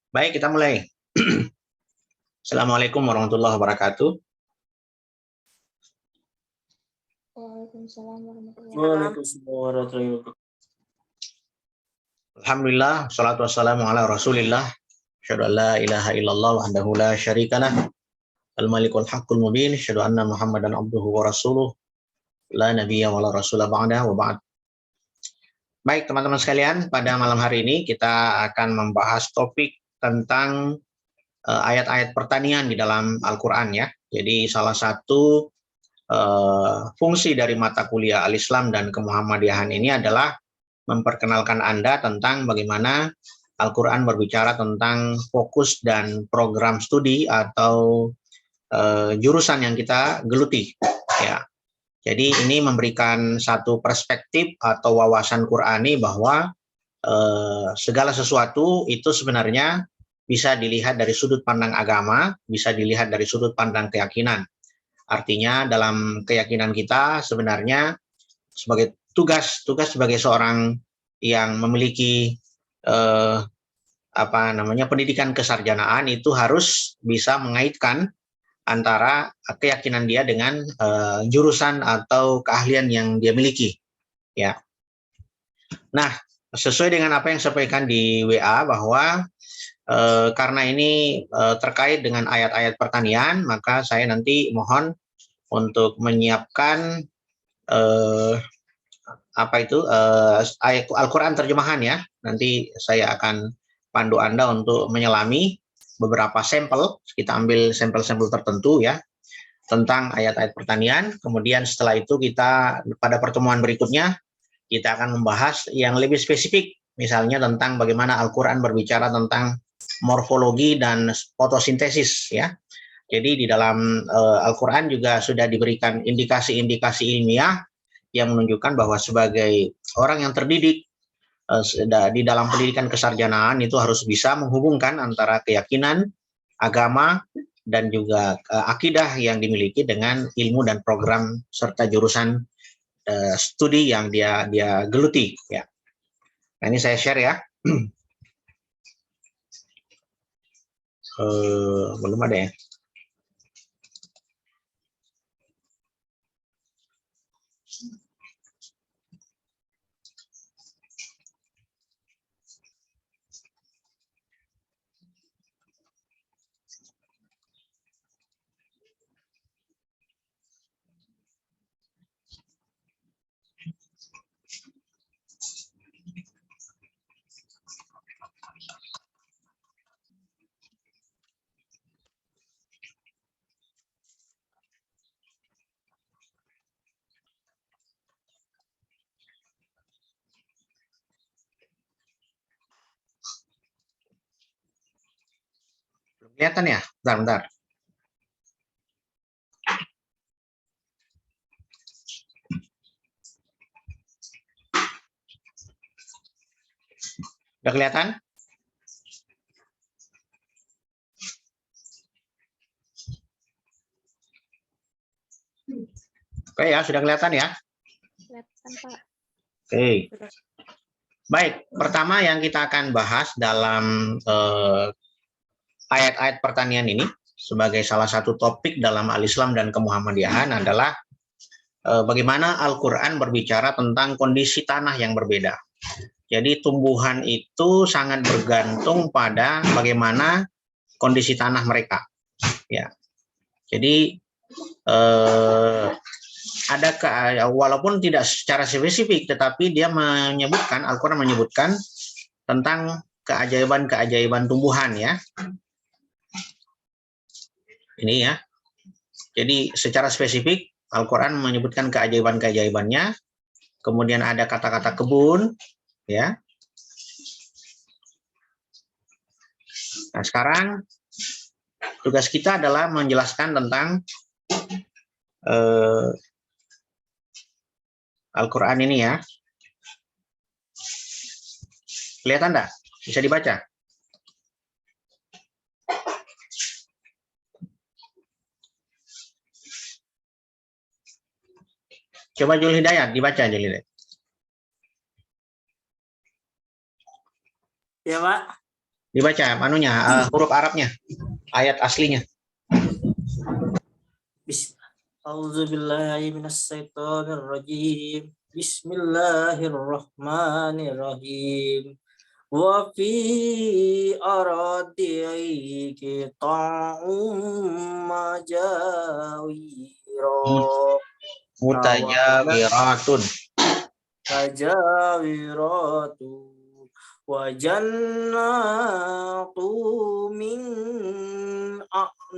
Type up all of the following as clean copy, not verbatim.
Baik, kita mulai. Assalamualaikum warahmatullahi wabarakatuh. Waalaikumsalam warahmatullahi wabarakatuh. Alhamdulillah, salatu wassalamu ala rasulillah. Asyhadu an la ilaha illallah wahdahu la syarikalah. Al-malikul haqqul mubin. Asyhadu anna Muhammadan abduhu wa rasuluh. La nabiyya wa la rasulah ba'da wa ba'd. Baik, teman-teman sekalian, pada malam hari ini kita akan membahas topik tentang ayat-ayat pertanian di dalam Al-Qur'an ya. Jadi salah satu fungsi dari mata kuliah Al-Islam dan Kemuhammadiyahan ini adalah memperkenalkan Anda tentang bagaimana Al-Quran berbicara tentang fokus dan program studi atau jurusan yang kita geluti. Ya. Jadi ini memberikan satu perspektif atau wawasan Qurani bahwa segala sesuatu itu sebenarnya bisa dilihat dari sudut pandang agama, bisa dilihat dari sudut pandang keyakinan. Artinya dalam keyakinan kita sebenarnya sebagai tugas sebagai seorang yang memiliki pendidikan kesarjanaan itu harus bisa mengaitkan antara keyakinan dia dengan jurusan atau keahlian yang dia miliki. Ya. Nah, sesuai dengan apa yang saya sampaikan di WA bahwa karena ini terkait dengan ayat-ayat pertanian, maka saya nanti mohon untuk menyiapkan ayat Al-Quran terjemahan ya. Nanti saya akan pandu Anda untuk menyelami beberapa sampel, kita ambil sampel-sampel tertentu ya, tentang ayat-ayat pertanian. Kemudian setelah itu kita pada pertemuan berikutnya, kita akan membahas yang lebih spesifik, misalnya tentang bagaimana Al-Quran berbicara tentang morfologi dan fotosintesis ya. Jadi di dalam Al-Quran juga sudah diberikan indikasi-indikasi ilmiah yang menunjukkan bahwa sebagai orang yang terdidik di dalam pendidikan kesarjanaan itu harus bisa menghubungkan antara keyakinan, agama, dan juga akidah yang dimiliki dengan ilmu dan program serta jurusan studi yang dia geluti. Ya. Nah ini saya share ya. Belum ada ya. Kelihatan ya? Bentar. Udah kelihatan? Oke ya, sudah kelihatan ya? Kelihatan, Pak. Oke. Baik, pertama yang kita akan bahas dalam ayat-ayat pertanian ini sebagai salah satu topik dalam Al-Islam dan Kemuhammadiyahan adalah bagaimana Al-Quran berbicara tentang kondisi tanah yang berbeda. Jadi tumbuhan itu sangat bergantung pada bagaimana kondisi tanah mereka. Ya. Jadi walaupun tidak secara spesifik, tetapi dia menyebutkan, Al-Quran menyebutkan tentang keajaiban-keajaiban tumbuhan ya. Ini ya. Jadi secara spesifik Al-Quran menyebutkan keajaiban-keajaibannya. Kemudian ada kata-kata kebun ya. Nah, sekarang tugas kita adalah menjelaskan tentang Al-Quran ini ya. Kelihatan enggak? Bisa dibaca? Coba Jul Hidayat, dibaca Jul Hidayat. Ya, Pak. Dibaca huruf Arabnya, ayat aslinya. A'udzubillahi minasyaitonirrajim. Bismillahirrahmanirrahim. Wa fi aradihi qita'um majawira Mutajawiratun. tajawiratu wa jannatu min a'nabim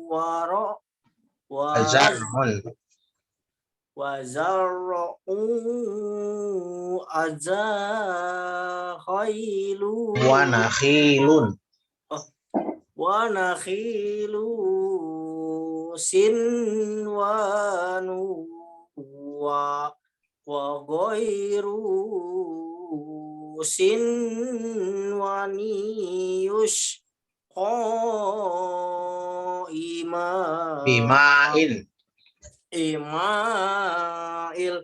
wa Zar'un. zar'u azahailu Wa nakhilun. wa nakhilu sinwanu wa ghairu sinwani yusqa Bima'in. ima'il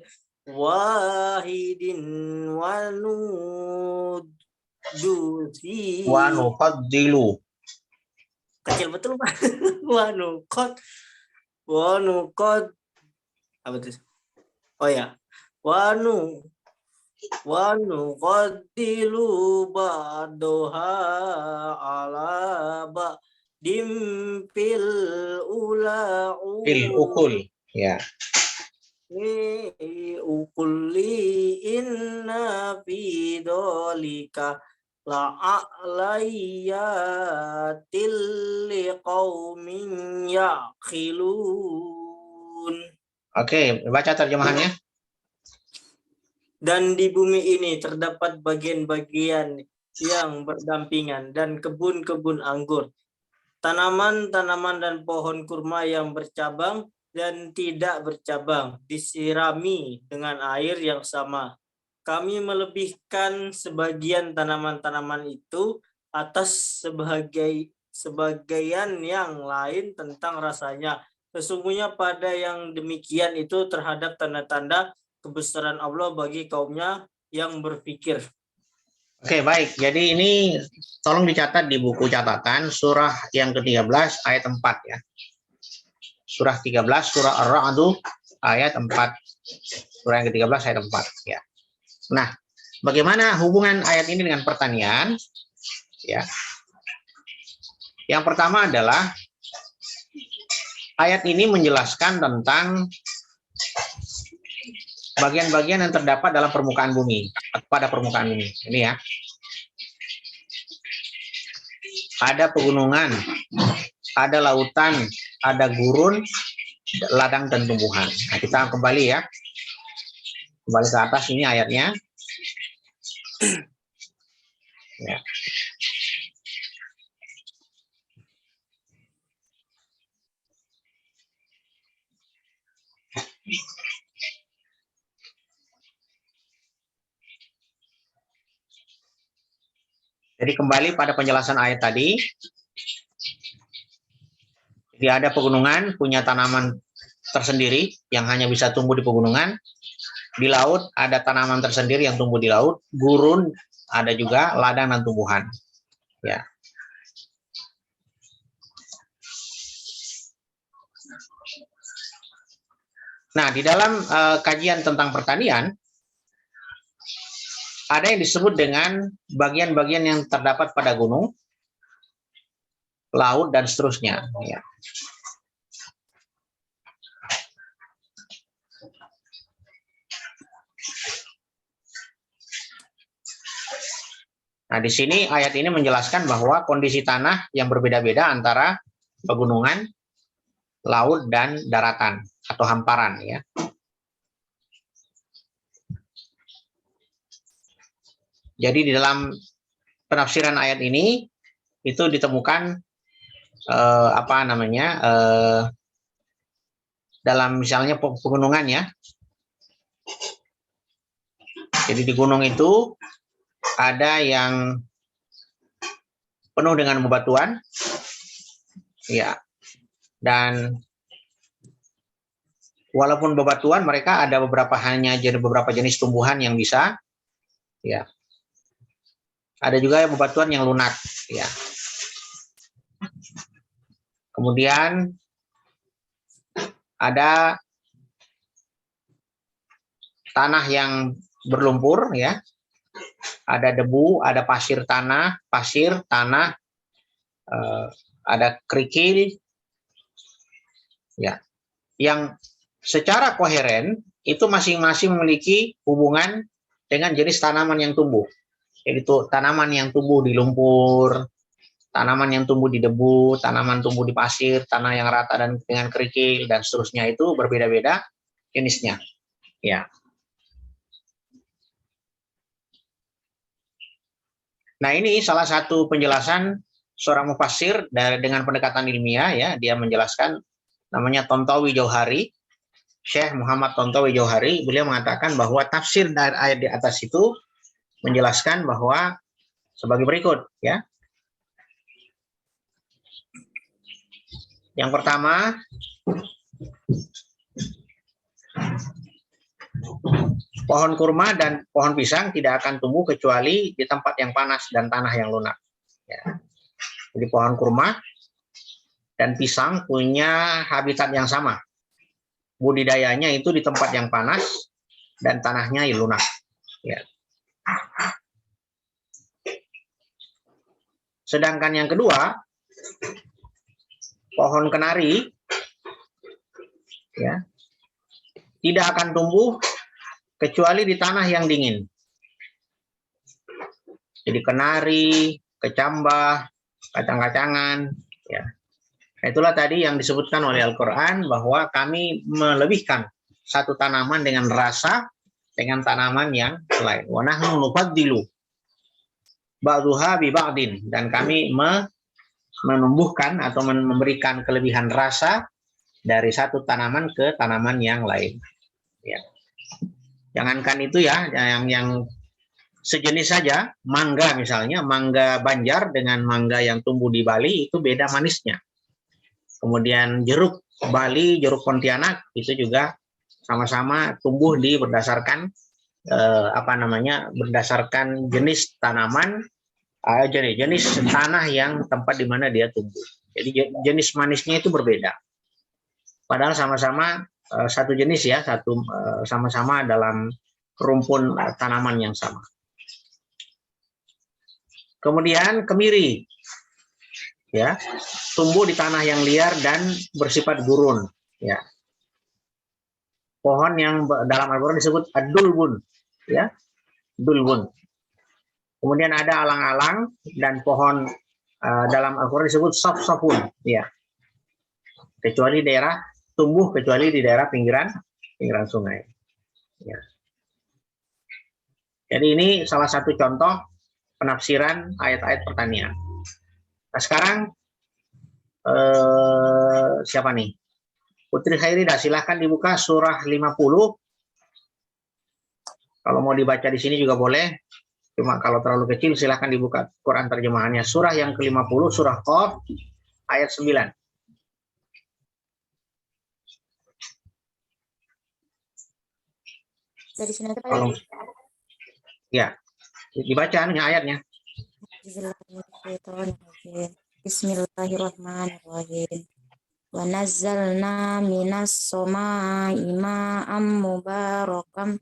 wahidin wanudusi Wa nufaddilu. kecil betul Pak. wanukot apa itu? Oh ya, wanu qaddilu ba'daha ala ba'dim fil Ukul. Ya. ukulli inna fi dhalika la'alayatil liqaumin yaqilun. Oke, baca terjemahannya. Dan di bumi ini terdapat bagian-bagian yang berdampingan dan kebun-kebun anggur, tanaman-tanaman dan pohon kurma yang bercabang dan tidak bercabang, disirami dengan air yang sama. Kami melebihkan sebagian tanaman-tanaman itu atas sebagian yang lain tentang rasanya. Sesungguhnya pada yang demikian itu terhadap tanda-tanda kebesaran Allah bagi kaumnya yang berpikir. Oke, baik. Jadi ini tolong dicatat di buku catatan surah yang ke-13 ayat 4 ya. Surah 13, surah Ar-Ra'd ayat 4. Surah yang ke-13 ayat 4 ya. Nah, bagaimana hubungan ayat ini dengan pertanian? Ya. Yang pertama adalah ayat ini menjelaskan tentang bagian-bagian yang terdapat dalam permukaan bumi, pada permukaan bumi. Ini ya. Ada pegunungan, ada lautan, ada gurun, ladang dan tumbuhan. Nah, kita kembali ya. Kembali ke atas ini ayatnya. Ya. Jadi kembali pada penjelasan ayat tadi. Jadi ada pegunungan punya tanaman tersendiri yang hanya bisa tumbuh di pegunungan. Di laut ada tanaman tersendiri yang tumbuh di laut. Gurun ada juga, ladang dan tumbuhan. Ya. Nah, di dalam kajian tentang pertanian ada yang disebut dengan bagian-bagian yang terdapat pada gunung, laut dan seterusnya. Ya. Nah, di sini ayat ini menjelaskan bahwa kondisi tanah yang berbeda-beda antara pegunungan, laut, dan daratan atau hamparan. Ya. Jadi di dalam penafsiran ayat ini itu ditemukan dalam misalnya pegunungan ya. Jadi di gunung itu ada yang penuh dengan bebatuan, ya, dan walaupun bebatuan mereka ada beberapa jenis tumbuhan yang bisa, ya, Ada juga bebatuan yang lunak, ya. Kemudian ada tanah yang berlumpur, ya. Ada debu, ada pasir tanah, ada kerikil, ya. Yang secara koheren itu masing-masing memiliki hubungan dengan jenis tanaman yang tumbuh. Yaitu tanaman yang tumbuh di lumpur, tanaman yang tumbuh di debu, tanaman tumbuh di pasir, tanah yang rata dan dengan kerikil, dan seterusnya itu berbeda-beda jenisnya. Ya. Nah, ini salah satu penjelasan seorang mufassir dengan pendekatan ilmiah, ya. Dia menjelaskan, namanya Tontowi Jauhari, Syekh Muhammad Tontowi Jauhari. Beliau mengatakan bahwa tafsir dari ayat di atas itu menjelaskan bahwa sebagai berikut, ya. Yang pertama, pohon kurma dan pohon pisang tidak akan tumbuh kecuali di tempat yang panas dan tanah yang lunak. Ya. Jadi pohon kurma dan pisang punya habitat yang sama. Budidayanya itu di tempat yang panas dan tanahnya yang lunak. Ya. Sedangkan yang kedua, pohon kenari, ya, tidak akan tumbuh kecuali di tanah yang dingin. Jadi kenari, kecambah, kacang-kacangan, ya. Itulah tadi yang disebutkan oleh Al-Quran bahwa kami melebihkan satu tanaman dengan rasa dengan tanaman yang lain. Wa nahnu nufaddilu ba'dhuha bi ba'din, dan kami menumbuhkan atau memberikan kelebihan rasa dari satu tanaman ke tanaman yang lain. Ya. Jangankan itu, ya, yang sejenis saja, mangga misalnya, mangga Banjar dengan mangga yang tumbuh di Bali itu beda manisnya. Kemudian jeruk Bali, jeruk Pontianak itu juga sama-sama tumbuh berdasarkan berdasarkan jenis tanaman, jenis tanah yang tempat di mana dia tumbuh. Jadi jenis manisnya itu berbeda. Padahal sama-sama satu jenis, ya, sama-sama dalam rumpun tanaman yang sama. Kemudian kemiri, ya, tumbuh di tanah yang liar dan bersifat gurun, ya. Pohon yang dalam Al-Quran disebut ad-dulbun, ya, dulbun. Kemudian ada alang-alang dan pohon dalam Al-Quran disebut saf-safun, ya. Kecuali di daerah pinggiran sungai. Ya. Jadi ini salah satu contoh penafsiran ayat-ayat pertanian. Nah, sekarang siapa nih? Putri Khairida, silahkan dibuka surah 50. Kalau mau dibaca di sini juga boleh. Cuma kalau terlalu kecil silahkan dibuka Quran terjemahannya. Surah yang ke-50, surah Qaf, ayat 9. Dari sini Pak. Ya, dibaca ayatnya. Bismillahirrahmanirrahim. Wa nazzalna minas samaa'i ma'am mubarakan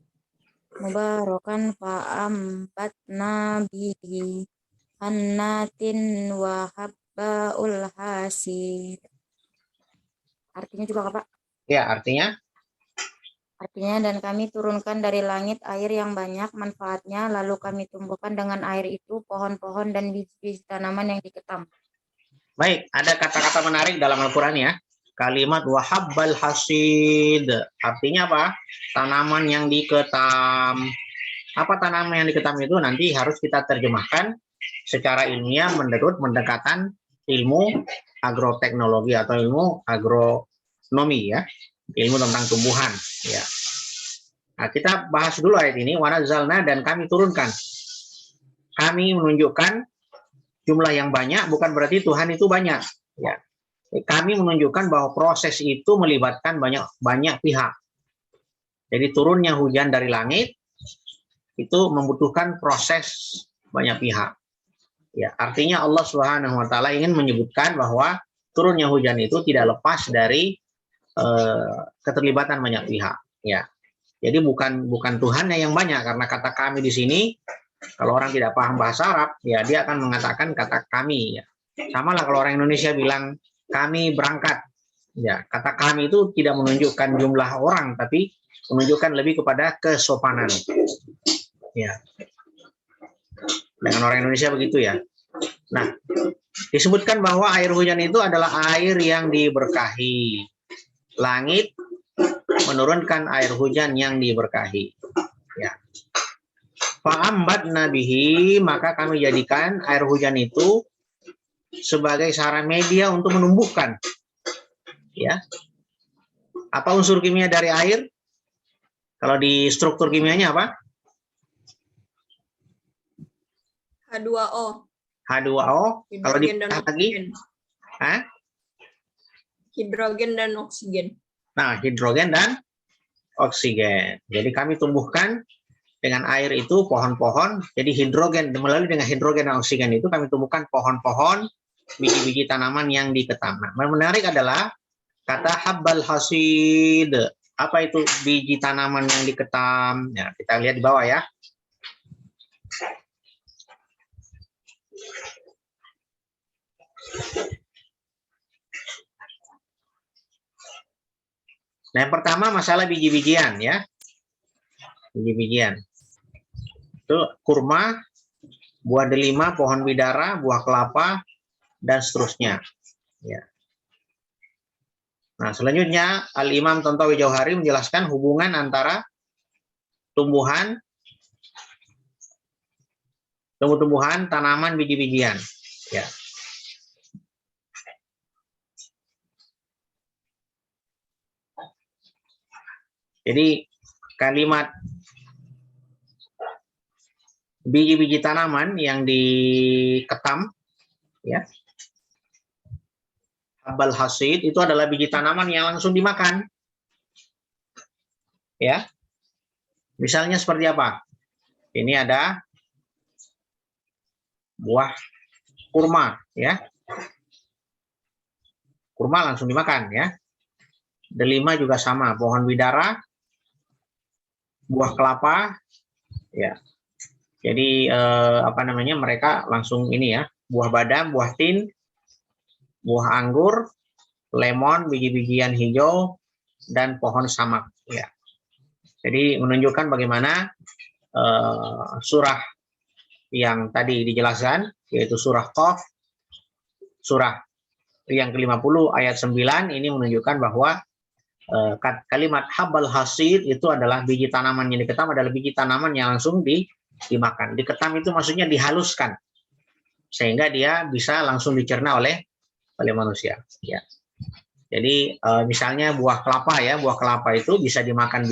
fa ambatna bihi hannatin wa habbaul hasid. Artinya juga, Pak? Ya, artinya? Artinya, dan kami turunkan dari langit air yang banyak manfaatnya, lalu kami tumbuhkan dengan air itu pohon-pohon dan biji-biji tanaman yang diketam. Baik, ada kata-kata menarik dalam Al-Quran, ya. Kalimat wahabbal hasid. Artinya apa? Tanaman yang diketam. Apa tanaman yang diketam itu nanti harus kita terjemahkan secara ilmiah menurut pendekatan ilmu agroteknologi atau ilmu agronomi, ya. Ilmu tentang tumbuhan, ya. Nah, kita bahas dulu ayat ini, wa nazzalna, dan kami turunkan. Kami menunjukkan jumlah yang banyak bukan berarti Tuhan itu banyak, ya. Kami menunjukkan bahwa proses itu melibatkan banyak pihak. Jadi turunnya hujan dari langit itu membutuhkan proses banyak pihak. Ya, artinya Allah Subhanahu wa taala ingin menyebutkan bahwa turunnya hujan itu tidak lepas dari keterlibatan banyak pihak, ya. Jadi bukan Tuhannya yang banyak, karena kata kami di sini kalau orang tidak paham bahasa Arab, ya dia akan mengatakan kata kami, ya. Sama lah kalau orang Indonesia bilang kami berangkat, ya, kata kami itu tidak menunjukkan jumlah orang, tapi menunjukkan lebih kepada kesopanan, ya. Dengan orang Indonesia begitu, ya. Nah, disebutkan bahwa air hujan itu adalah air yang diberkahi. Langit menurunkan air hujan yang diberkahi. Ya. Fa'ambat nabihi, maka kami jadikan air hujan itu sebagai sarana media untuk menumbuhkan. Ya. Apa unsur kimia dari air? Kalau di struktur kimianya apa? H2O. H2O. Kalau Hidrogen dan ditambah lagi, oksigen. Hah? Hidrogen dan oksigen. Nah, hidrogen dan oksigen. Jadi kami tumbuhkan dengan air itu pohon-pohon. Jadi hidrogen, melalui dengan hidrogen dan oksigen itu kami tumbuhkan pohon-pohon, biji-biji tanaman yang diketam. Nah, menarik adalah kata habbal hasid. Apa itu biji tanaman yang diketam? Ya, kita lihat di bawah ya. Nah, yang pertama masalah biji-bijian ya. Biji-bijian. Itu kurma, buah delima, pohon bidara, buah kelapa, dan seterusnya. Ya. Nah, selanjutnya Al-Imam Tontowi Jauhari menjelaskan hubungan antara tumbuhan, tanaman, biji-bijian. Ya. Jadi kalimat biji-biji tanaman yang diketam, ya, habbal hasid itu adalah biji tanaman yang langsung dimakan. Ya. Misalnya seperti apa? Ini ada buah kurma, ya. Kurma langsung dimakan, ya. Delima juga sama, pohon bidara, buah kelapa, ya. Jadi mereka langsung ini ya, buah badam, buah tin, buah anggur, lemon, biji-bijian hijau, dan pohon samak, ya. Jadi menunjukkan bagaimana surah yang tadi dijelaskan, yaitu surah Qaf, surah yang ke-50 ayat 9 ini menunjukkan bahwa kalimat habbal hasid itu adalah biji tanaman yang diketam, adalah biji tanaman yang langsung dimakan. Diketam itu maksudnya dihaluskan sehingga dia bisa langsung dicerna oleh manusia. Ya. Jadi misalnya buah kelapa ya, buah kelapa itu bisa dimakan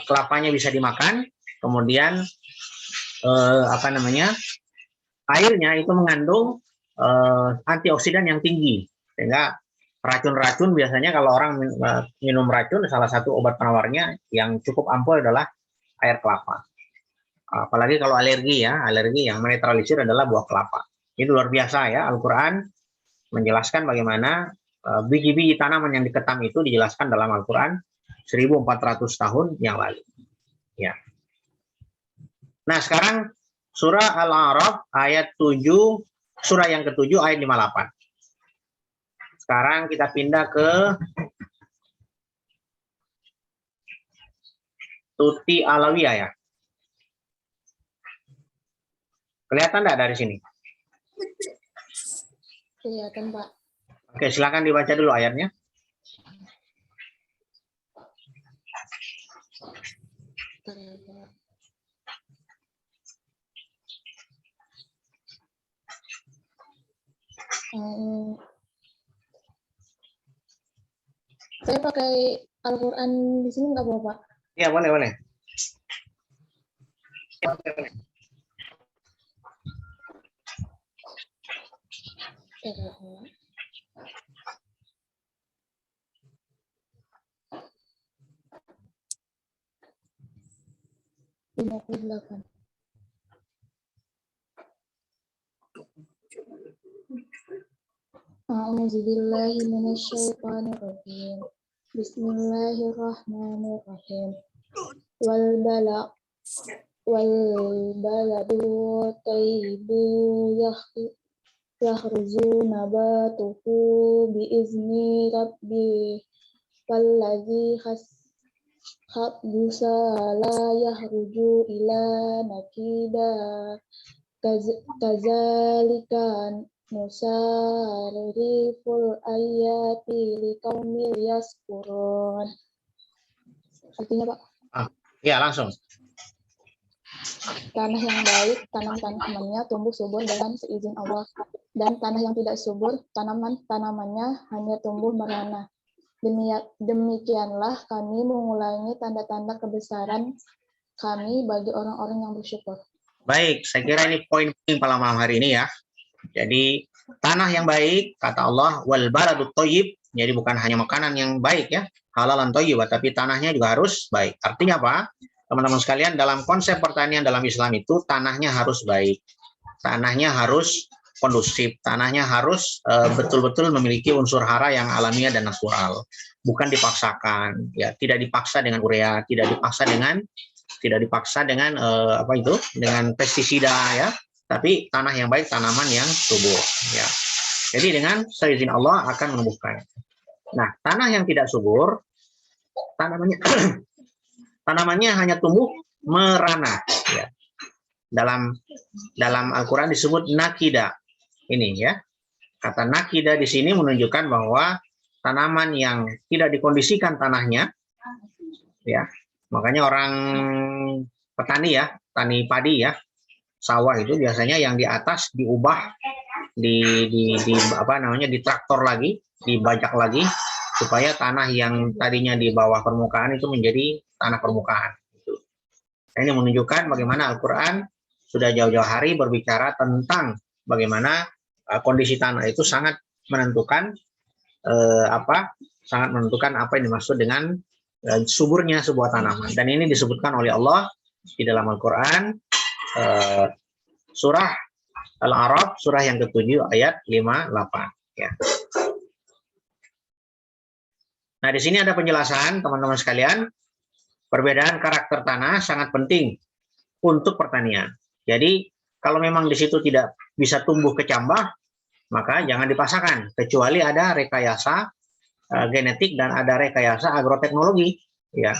kelapanya bisa dimakan, kemudian airnya itu mengandung antioksidan yang tinggi, sehingga racun-racun biasanya kalau orang minum racun, salah satu obat penawarnya yang cukup ampuh adalah air kelapa. Apalagi kalau alergi ya, alergi yang menetralisir adalah buah kelapa. Itu luar biasa ya, Al-Quran menjelaskan bagaimana biji-biji tanaman yang diketam itu dijelaskan dalam Al-Quran 1400 tahun yang lalu. Ya. Nah, sekarang surah Al-A'raf ayat 7, surah yang ke-7 ayat 58. Sekarang kita pindah ke Tuti Alawiyah ya. Kelihatan enggak dari sini? Kelihatan, Pak. Oke, silakan dibaca dulu ayatnya. Saya pakai Al-Quran di sini nggak apa-apa? Iya, boleh, boleh. Ya, boleh. A'udzubillahi minasyaitonirrajim. Bismillahirrahmanirrahim. Wal bala wal baladu thayyibu yakhruju nabatuhu biizni rabbi wallazi khabbusa la yahruju ila nakida kazalika nusarriful ayati liqaumil yaskurun. Artinya, Pak, Ya, langsung. tanah yang baik, tanam tanamannya tumbuh subur dengan seizin Allah. Dan tanah yang tidak subur, tanamannya hanya tumbuh merana. Demikianlah kami mengulangi tanda-tanda kebesaran kami bagi orang-orang yang bersyukur. Baik, saya kira ini poin penting pada malam hari ini ya. Jadi tanah yang baik, kata Allah, wal baladut thayyib, jadi bukan hanya makanan yang baik ya, halalan thayyib, tapi tanahnya juga harus baik. Artinya apa? Teman-teman sekalian, dalam konsep pertanian dalam Islam itu tanahnya harus baik. Tanahnya harus kondusif, tanahnya harus betul-betul memiliki unsur hara yang alamiah dan natural. Bukan dipaksakan, ya, tidak dipaksa dengan urea, tidak dipaksa dengan dengan pestisida ya, tapi tanah yang baik, tanaman yang subur ya. Jadi dengan seizin Allah akan menumbuhkan. Nah, tanah yang tidak subur, tanamannya hanya tumbuh merana ya. Dalam Al-Qur'an disebut nakida. Ini ya. Kata nakida di sini menunjukkan bahwa tanaman yang tidak dikondisikan tanahnya ya. Makanya orang petani ya, tani padi ya, sawah itu biasanya yang di atas diubah di traktor lagi, dibajak lagi supaya tanah yang tadinya di bawah permukaan itu menjadi tanah permukaan. Nah, ini menunjukkan bagaimana Al-Qur'an sudah jauh-jauh hari berbicara tentang bagaimana kondisi tanah itu sangat menentukan apa yang dimaksud dengan suburnya sebuah tanaman. Dan ini disebutkan oleh Allah di dalam Al-Qur'an surah Al-A'raf, surah yang ke-7 ayat 58 ya. Nah, di sini ada penjelasan teman-teman sekalian, perbedaan karakter tanah sangat penting untuk pertanian. Jadi, kalau memang di situ tidak bisa tumbuh kecambah, maka jangan dipaksakan, kecuali ada rekayasa genetik dan ada rekayasa agroteknologi ya.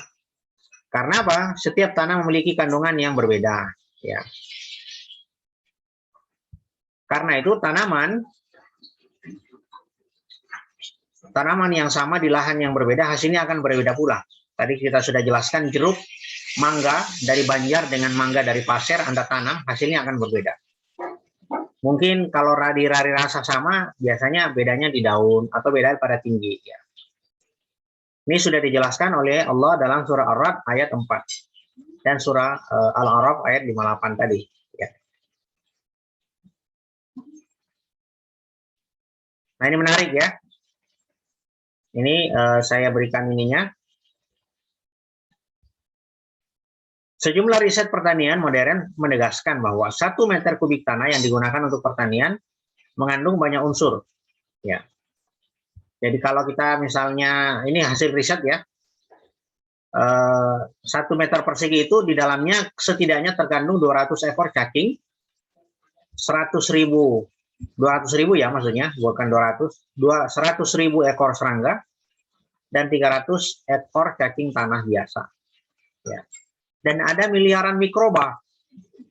Karena apa? Setiap tanah memiliki kandungan yang berbeda ya. Karena itu tanaman yang sama di lahan yang berbeda hasilnya akan berbeda pula. Tadi kita sudah jelaskan, jeruk, mangga dari Banjar dengan mangga dari Pasir Anda tanam, hasilnya akan berbeda. Mungkin kalau di rasa sama, biasanya bedanya di daun atau beda pada tinggi. Ya. Ini sudah dijelaskan oleh Allah dalam surah Ar-Ra'd ayat 4 dan surah Al-A'raf ayat 58 tadi. Ya. Nah, ini menarik ya. Ini saya berikan ininya. Sejumlah riset pertanian modern menegaskan bahwa 1 meter kubik tanah yang digunakan untuk pertanian mengandung banyak unsur. Ya. Jadi kalau kita misalnya, ini hasil riset ya, 1 meter persegi itu di dalamnya setidaknya terkandung 200 ekor cacing, 200.000 ya maksudnya, bukan 100.000 ekor serangga, dan 300 ekor cacing tanah biasa. Ya. Dan ada miliaran mikroba.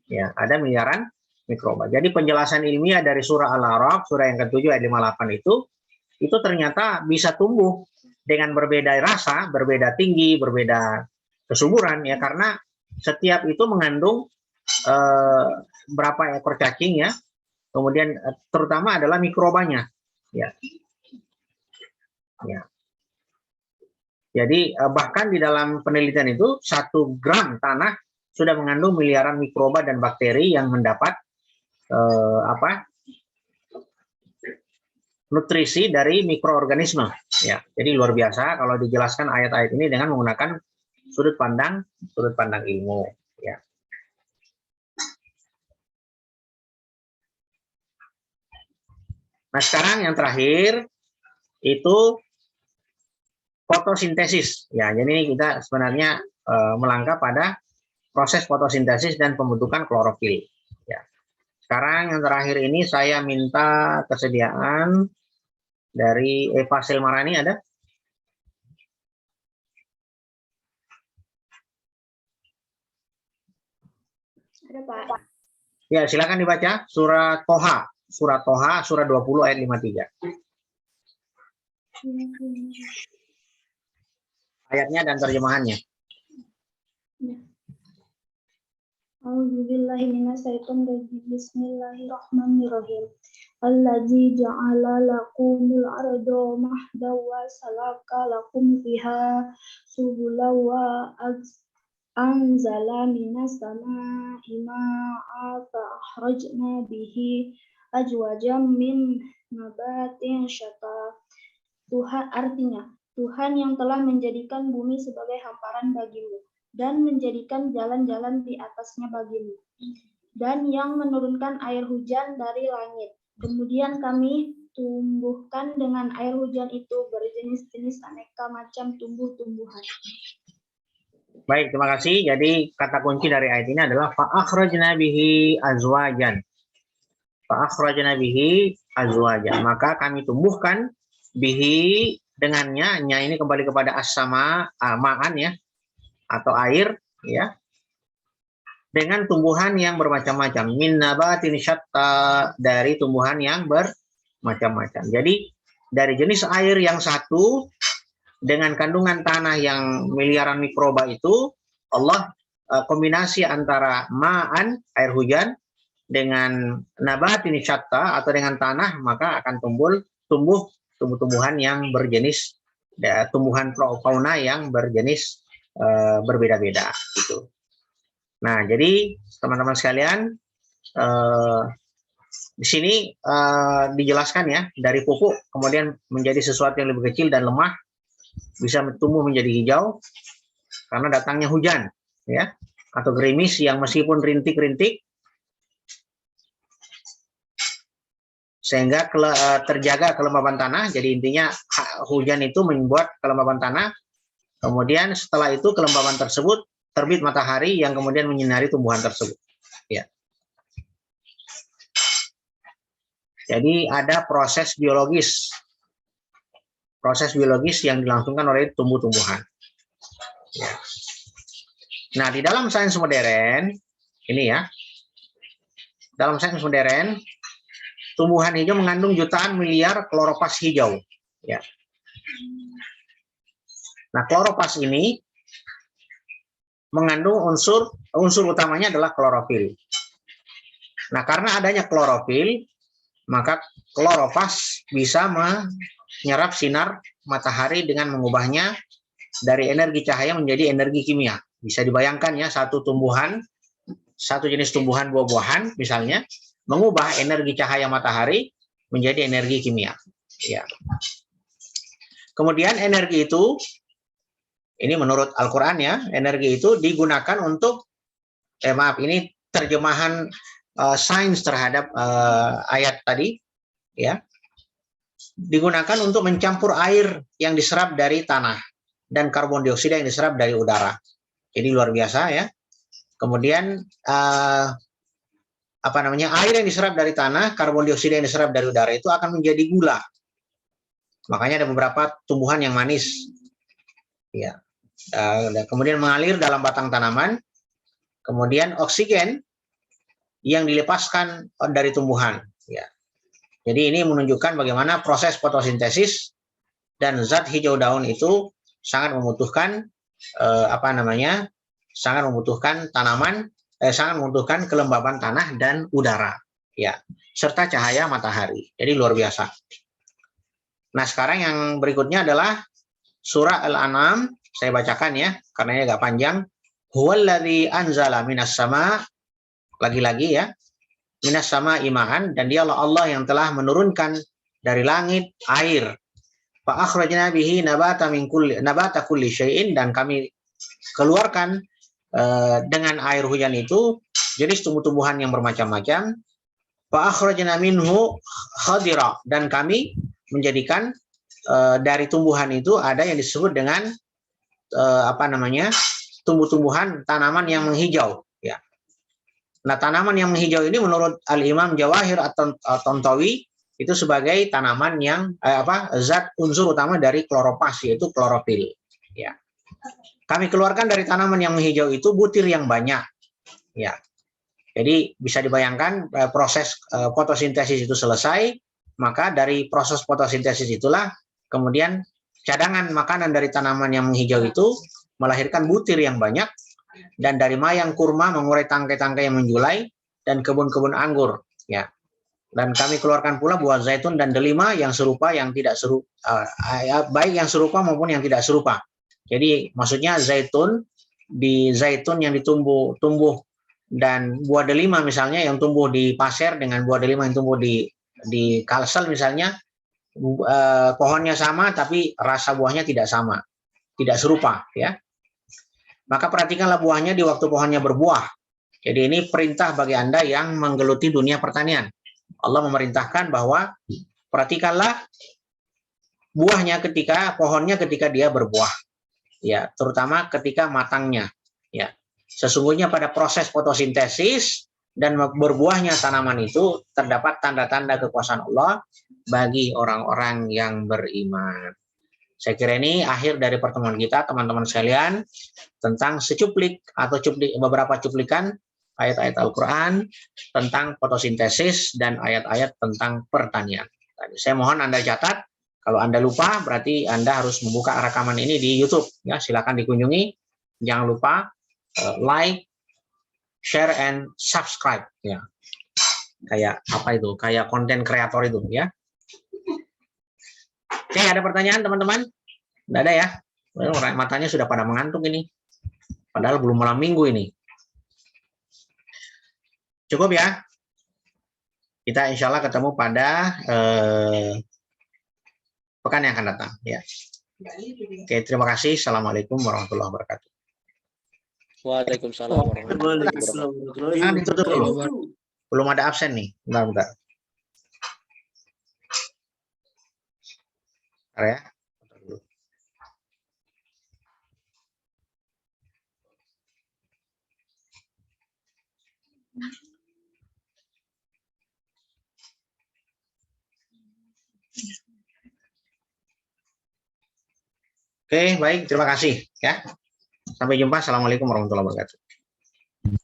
Ya, ada miliaran mikroba. Jadi penjelasan ilmiah dari surah Al-A'raf, surah yang ke-7 ayat 58 itu ternyata bisa tumbuh dengan berbeda rasa, berbeda tinggi, berbeda kesuburan ya, karena setiap itu mengandung berapa ekor cacing ya. Kemudian terutama adalah mikrobanya ya. Ya. Jadi bahkan di dalam penelitian itu 1 gram tanah sudah mengandung miliaran mikroba dan bakteri yang mendapat nutrisi dari mikroorganisme. Ya, jadi luar biasa kalau dijelaskan ayat-ayat ini dengan menggunakan sudut pandang ilmu. Ya. Nah, sekarang yang terakhir itu fotosintesis. Ya, jadi kita sebenarnya melangkah pada proses fotosintesis dan pembentukan klorofil. Ya. Sekarang yang terakhir ini saya minta kesediaan dari Eva Silmarani, ada? Ada, Pak. Ya, silakan dibaca surat Toha, surat 20 ayat 53. Ayatnya dan terjemahannya. A'udzubillahi minasyaitonirrajim. Bismillahirrahmanirrahim. Allazi ja'ala lakumul arda mahdan wa salaka lakum fiha subula wa anzala minas sama'i ma'a fa akhrajna bihi azwajan min nabatin syatta. Tuhan, artinya Tuhan yang telah menjadikan bumi sebagai hamparan bagimu dan menjadikan jalan-jalan di atasnya bagimu, dan yang menurunkan air hujan dari langit. Kemudian kami tumbuhkan dengan air hujan itu berjenis-jenis aneka macam tumbuh-tumbuhan. Baik, terima kasih. Jadi kata kunci dari ayat ini adalah fa'akhrajna bihi azwajan. Fa'akhrajna bihi azwajan. Maka kami tumbuhkan bihi dengannya, nya ini kembali kepada as-sama, ma'an ya, atau air ya, dengan tumbuhan yang bermacam-macam, min nabatin syatta, dari tumbuhan yang bermacam-macam. Jadi dari jenis air yang satu dengan kandungan tanah yang miliaran mikroba itu, Allah kombinasi antara ma'an, air hujan, dengan nabatin syatta atau dengan tanah, maka akan tumbuh tumbuh-tumbuhan yang berjenis, tumbuhan fauna yang berjenis berbeda-beda gitu. Nah, jadi teman-teman sekalian, di sini dijelaskan ya, dari pupuk kemudian menjadi sesuatu yang lebih kecil dan lemah, bisa tumbuh menjadi hijau karena datangnya hujan ya, atau gerimis yang meskipun rintik-rintik sehingga terjaga kelembaban tanah. Jadi intinya hujan itu membuat kelembaban tanah. Kemudian setelah itu kelembaban tersebut terbit matahari yang kemudian menyinari tumbuhan tersebut. Ya. Jadi ada proses biologis yang dilangsungkan oleh tumbuh-tumbuhan. Ya. Nah, di dalam sains modern ini ya, dalam sains modern tumbuhan hijau mengandung jutaan miliar kloropas hijau. Ya. Nah, kloropas ini mengandung unsur utamanya adalah klorofil. Nah, karena adanya klorofil, maka kloropas bisa menyerap sinar matahari dengan mengubahnya dari energi cahaya menjadi energi kimia. Bisa dibayangkan ya, satu jenis tumbuhan buah-buahan misalnya mengubah energi cahaya matahari menjadi energi kimia. Ya. Kemudian energi itu, ini menurut Al-Quran ya, energi itu digunakan untuk, ini terjemahan sains terhadap ayat tadi, ya, digunakan untuk mencampur air yang diserap dari tanah dan karbon dioksida yang diserap dari udara. Jadi luar biasa ya. Kemudian air yang diserap dari tanah, karbon dioksida yang diserap dari udara itu akan menjadi gula. Makanya ada beberapa tumbuhan yang manis. Ya. Kemudian mengalir dalam batang tanaman, kemudian oksigen yang dilepaskan dari tumbuhan. Ya. Jadi ini menunjukkan bagaimana proses fotosintesis dan zat hijau daun itu sangat membutuhkan sangat membutuhkan sangat membutuhkan kelembaban tanah dan udara, ya, serta cahaya matahari. Jadi luar biasa. Nah, sekarang yang berikutnya adalah surah Al-An'am. Saya bacakan ya, karena ini agak panjang. Huwallazi anzala minas sama, lagi-lagi ya, minas sama imaan, dan dialah Allah yang telah menurunkan dari langit air. Fa akhrajna bihi nabata kulli syai'in, dan kami keluarkan dengan air hujan itu jenis tumbuh-tumbuhan yang bermacam-macam. Fa akhrajna minhu khadira, dan kami menjadikan dari tumbuhan itu ada yang disebut dengan tumbuh-tumbuhan tanaman yang menghijau, ya. Nah, tanaman yang menghijau ini menurut Al-Imam Jawahir At-Tantawi itu sebagai tanaman yang zat unsur utama dari kloropas, yaitu klorofil, ya. Kami keluarkan dari tanaman yang menghijau itu butir yang banyak, ya. Jadi bisa dibayangkan proses fotosintesis itu selesai, maka dari proses fotosintesis itulah kemudian cadangan makanan dari tanaman yang menghijau itu melahirkan butir yang banyak, dan dari mayang kurma mengurai tangkai-tangkai yang menjulai, dan kebun-kebun anggur, ya. Dan kami keluarkan pula buah zaitun dan delima yang serupa, yang tidak serupa, baik yang serupa maupun yang tidak serupa. Jadi maksudnya zaitun yang tumbuh dan buah delima misalnya yang tumbuh di pasir dengan buah delima yang tumbuh di Kalsel misalnya, pohonnya sama tapi rasa buahnya tidak sama, tidak serupa, ya. Maka perhatikanlah buahnya di waktu pohonnya berbuah. Jadi ini perintah bagi Anda yang menggeluti dunia pertanian. Allah memerintahkan bahwa perhatikanlah buahnya pohonnya ketika dia berbuah, ya, terutama ketika matangnya, ya. Sesungguhnya pada proses fotosintesis dan berbuahnya tanaman itu terdapat tanda-tanda kekuasaan Allah bagi orang-orang yang beriman. Saya kira ini akhir dari pertemuan kita, teman-teman sekalian, tentang beberapa cuplikan ayat-ayat Al-Quran tentang fotosintesis dan ayat-ayat tentang pertanian. Saya mohon Anda catat, kalau Anda lupa berarti Anda harus membuka rekaman ini di YouTube, ya. Silakan dikunjungi, jangan lupa like, share, and subscribe, ya. Kayak kayak konten kreator itu, ya. Oke, ada pertanyaan teman-teman? Tidak ada, ya? Matanya sudah pada mengantuk ini. Padahal belum malam minggu ini. Cukup, ya? Kita insya Allah ketemu pada pekan yang akan datang, ya. Oke, terima kasih. Assalamualaikum warahmatullahi wabarakatuh. Waalaikumsalam warahmatullahi wabarakatuh. Ditutup dulu. Belum ada absen nih. Bentar. Ya. Oke, baik. Terima kasih, ya. Sampai jumpa. Assalamualaikum warahmatullahi wabarakatuh.